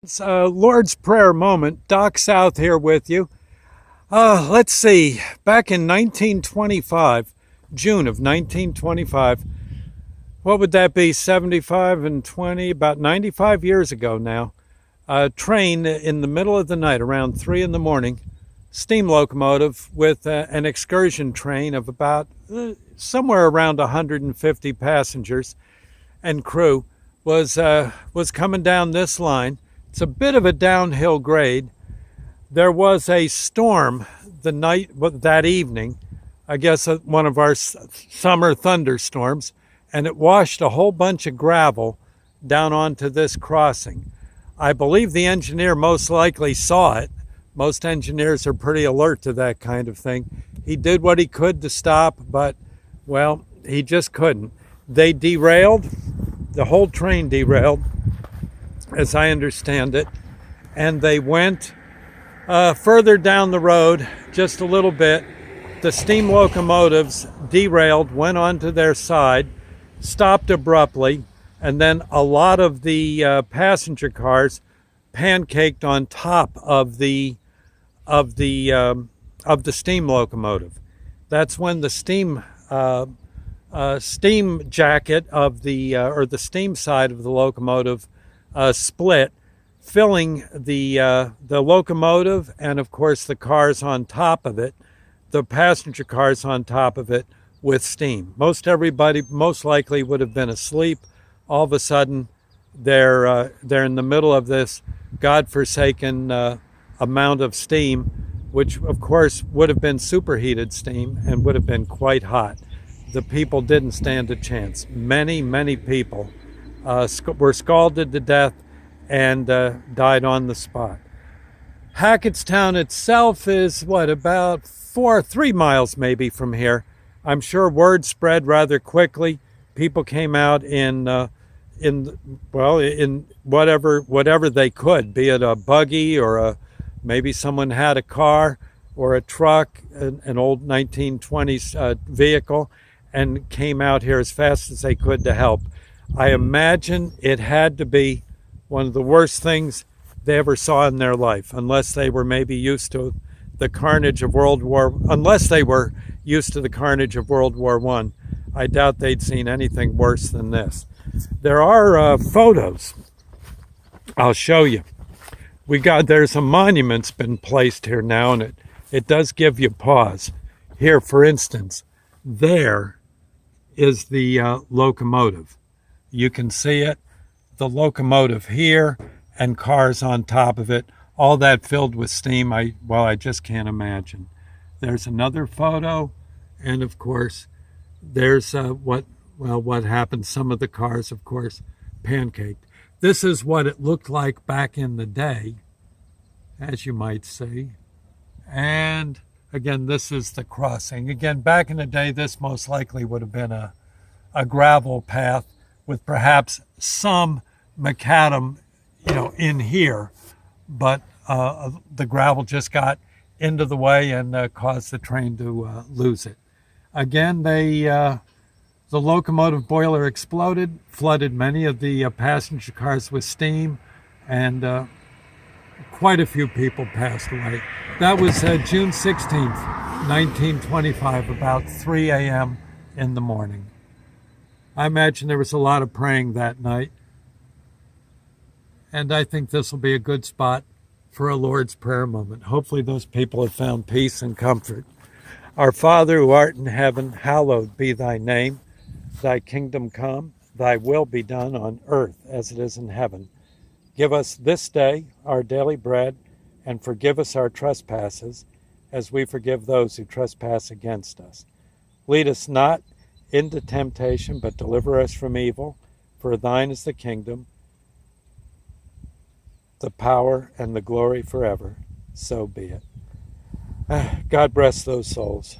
It's a Lord's Prayer moment. Doc South here with you. Let's see. Back in 1925, June of 1925, what would that be? 75 and 20, about 95 years ago now. A train in the middle of the night, around 3 in the morning, steam locomotive with an excursion train of about somewhere around 150 passengers and crew was coming down this line. It's a bit of a downhill grade. There was a storm that evening, I guess one of our summer thunderstorms, and it washed a whole bunch of gravel down onto this crossing. I believe the engineer most likely saw it. Most engineers are pretty alert to that kind of thing. He did what he could to stop, but, well, he just couldn't. They derailed. The whole train derailed, as I understand it, and they went further down the road just a little bit. The steam locomotives derailed, went onto their side, stopped abruptly, and then a lot of the passenger cars pancaked on top of the steam locomotive. That's when the steam jacket of or the steam side of the locomotive split, filling the locomotive and of course the cars on top of it, the passenger cars on top of it, with steam. Most everybody most likely would have been asleep. All of a sudden, they're in the middle of this godforsaken amount of steam, which of course would have been superheated steam and would have been quite hot. The people didn't stand a chance. Many people were scalded to death and died on the spot. Hackettstown itself is about 3 miles maybe from here. I'm sure word spread rather quickly. People came out in whatever they could, be it a buggy or maybe someone had a car or a truck, an old 1920s vehicle, and came out here as fast as they could to help. I imagine it had to be one of the worst things they ever saw in their life, unless they were maybe used to the carnage of World War I. I doubt they'd seen anything worse than this. There are photos. I'll show you. There's a monument's been placed here now, and it does give you pause. Here, for instance, there is the locomotive. You can see it, the locomotive here, and cars on top of it, all that filled with steam. I just can't imagine. There's another photo, and of course, there's what happened. Some of the cars, of course, pancaked. This is what it looked like back in the day, as you might see. And again, this is the crossing. Again, back in the day, this most likely would have been a gravel path with perhaps some macadam, in here, but the gravel just got into the way and caused the train to lose it. Again, the locomotive boiler exploded, flooded many of the passenger cars with steam, and quite a few people passed away. That was June 16th, 1925, about 3 a.m. in the morning. I imagine there was a lot of praying that night, and I think this will be a good spot for a Lord's Prayer moment. Hopefully those people have found peace and comfort. Our Father who art in heaven, hallowed be thy name. Thy kingdom come, thy will be done on earth as it is in heaven. Give us this day our daily bread, and forgive us our trespasses, as we forgive those who trespass against us. Lead us not into temptation, but deliver us from evil. For thine is the kingdom, the power, and the glory forever. So be it. God bless those souls.